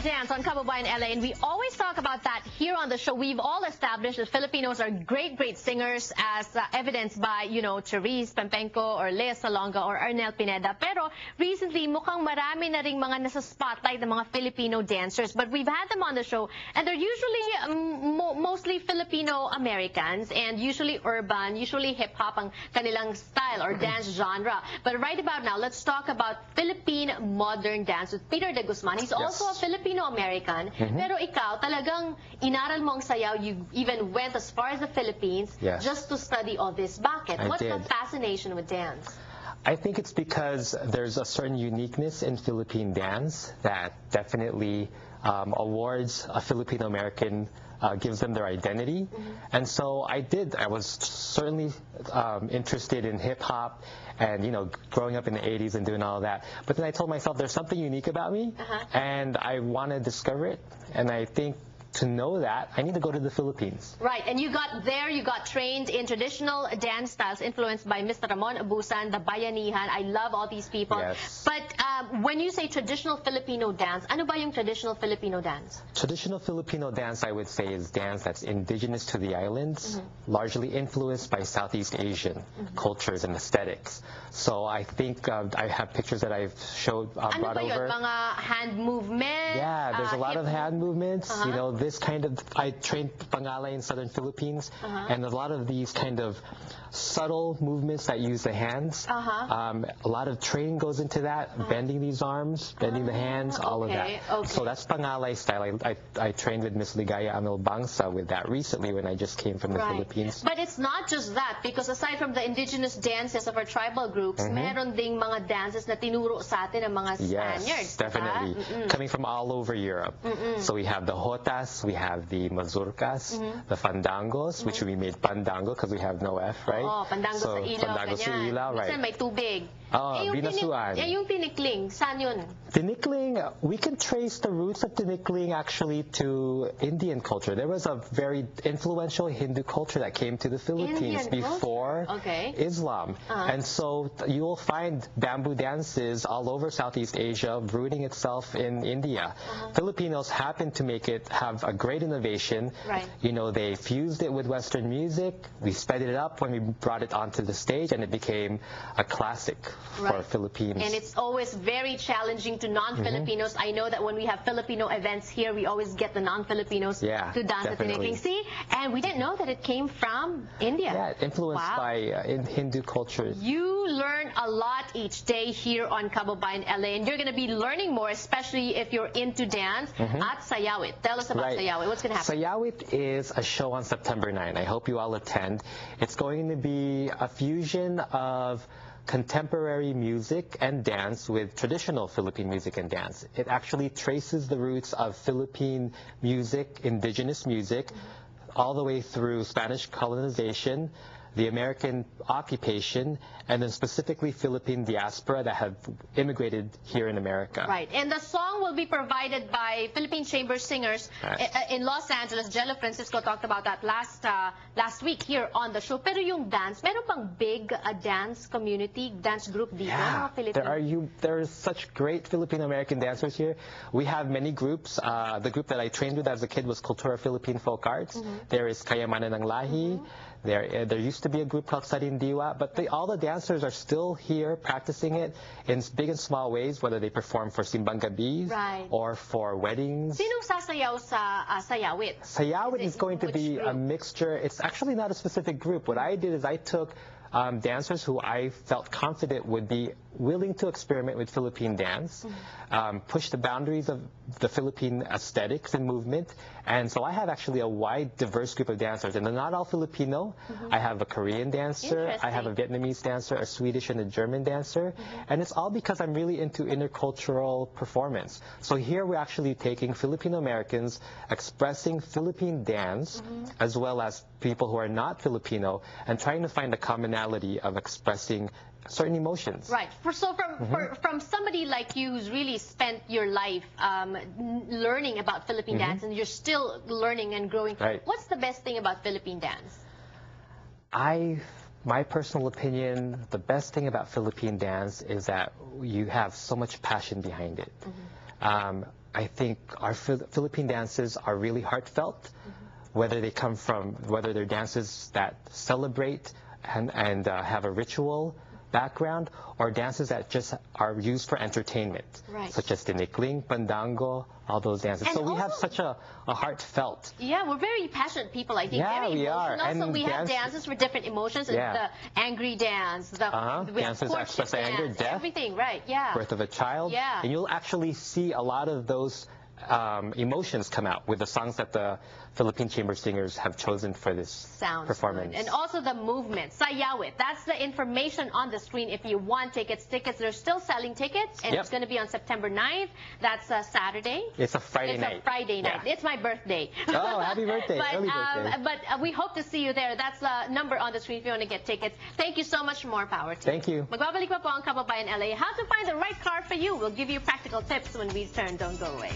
about dance on Kababayan LA, and we always talk about that here on the show. We've all established that Filipinos are great singers, as evidenced by, Cherise Pempenco or Lea Salonga or Arnel Pineda. Pero recently, mukhang marami na ring mga nasa spotlight ng mga Filipino dancers. But we've had them on the show, and they're usually mostly Filipino-Americans and usually urban, usually hip-hop ang kanilang style or dance genre. But right about now, let's talk about Philippine modern dance with Peter de Guzman. He's also a Filipino-American, pero ikaw talagang inaral mo ang sayaw. You even went as far as the Philippines just to study all this. Bakit? What's the fascination with dance? I think it's because there's a certain uniqueness in Philippine dance that definitely awards a Filipino-American, gives them their identity. And so I was certainly interested in hip-hop and, growing up in the 80s and doing all that. But then I told myself there's something unique about me, and I want to discover it. And I think to know that, I need to go to the Philippines. Right, and you got trained in traditional dance styles influenced by Mr. Ramon Abusan, the Bayanihan. I love all these people. Yes. But when you say traditional Filipino dance, ano ba yung traditional Filipino dance? Traditional Filipino dance, I would say, is dance that's indigenous to the islands, largely influenced by Southeast Asian cultures and aesthetics. So I think I have pictures that I've brought over. Mga hand movements? Yeah, there's a lot of hand movements. This kind of, I trained Pangalay in southern Philippines, and a lot of these kind of subtle movements that use the hands. A lot of training goes into that, bending these arms, bending the hands, all of that. So that's Pangalay style. I trained with Miss Ligaya Amil Bangsa with that recently when I just came from the Philippines. But it's not just that, because aside from the indigenous dances of our tribal groups, meron ding mga dances na tinuro sa atin ng mga Spaniards. Yes, definitely. Coming from all over Europe. So we have the Jotas, we have the Mazurkas, the Fandangos, which we made Pandango because we have no F, right? Oh, Pandango so, sa ilaw, Pandango sa ilaw, right? Minsan may tubig. Binasuan. Yung tinikling, saan yun? Tinikling, we can trace the roots of tinikling actually to Indian culture. There was a very influential Hindu culture that came to the Philippines before Islam. And so you will find bamboo dances all over Southeast Asia rooting itself in India. Filipinos happen to have a great innovation. They fused it with Western music. We sped it up when we brought it onto the stage, and it became a classic for Philippines. And it's always very challenging to non-Filipinos. I know that when we have Filipino events here, we always get the non-Filipinos to dance the tinikling. See? And we didn't know that it came from India. Yeah, influenced by Hindu culture. You learn a lot each day here on Kababayan LA, and you're going to be learning more, especially if you're into dance, at Sayawit. Tell us about Sayawit. What's going to happen? Sayawit is a show on September 9. I hope you all attend. It's going to be a fusion of contemporary music and dance with traditional Philippine music and dance. It actually traces the roots of Philippine music, indigenous music, all the way through Spanish colonization, the American occupation, and then specifically Philippine diaspora that have immigrated here in America. Right, and the song will be provided by Philippine Chamber Singers in Los Angeles. Jello Francisco talked about that last week here on the show. Pero yung dance, meron pang big dance community, dance group dito, mga Philippines. There are such great Filipino-American dancers here. We have many groups. The group that I trained with as a kid was Cultura Philippine Folk Arts. There is Kayamanan ng Lahi. There used to be a group called Sarin Diwa, but all the dancers are still here practicing it in big and small ways, whether they perform for simbang gabis or for weddings. Sinong sasayaw sa Sayawit? Sayawit is going to be a mixture. It's actually not a specific group. What I did is I took dancers who I felt confident would be willing to experiment with Philippine dance, push the boundaries of the Philippine aesthetics and movement. And so I have actually a wide, diverse group of dancers. And they're not all Filipino. I have a Korean dancer, I have a Vietnamese dancer, a Swedish and a German dancer. And it's all because I'm really into intercultural performance. So here we're actually taking Filipino Americans expressing Philippine dance, as well as people who are not Filipino, and trying to find a commonality of expressing certain emotions. Right. So from somebody like you who's really spent your life learning about Philippine dance, and you're still learning and growing, what's the best thing about Philippine dance? My personal opinion, the best thing about Philippine dance is that you have so much passion behind it. I think our Philippine dances are really heartfelt, whether they're dances that celebrate and have a ritual background, or dances that just are used for entertainment, such as tinikling, pandango, all those dances. And so we have such a heartfelt. Yeah, we're very passionate people, I think. Yeah, very we are. And so we have dances for different emotions. The angry dance, dances that express anger, death, everything, right? Yeah. Birth of a child. Yeah. And you'll actually see a lot of those emotions come out with the songs that the Philippine Chamber Singers have chosen for this performance. Good. And also the movement, sayawit. That's the information on the screen if you want tickets. They're still selling tickets, and it's going to be on September 9th. That's a Saturday. It's a Friday night. It's a Friday night. It's my birthday. Oh, happy birthday. But, early birthday. But we hope to see you there. That's the number on the screen if you want to get tickets. Thank you so much. More power to you. Thank you. Magbabalik pa po ang Kababayan LA. How to find the right car for you. We'll give you practical tips when we return. Don't go away.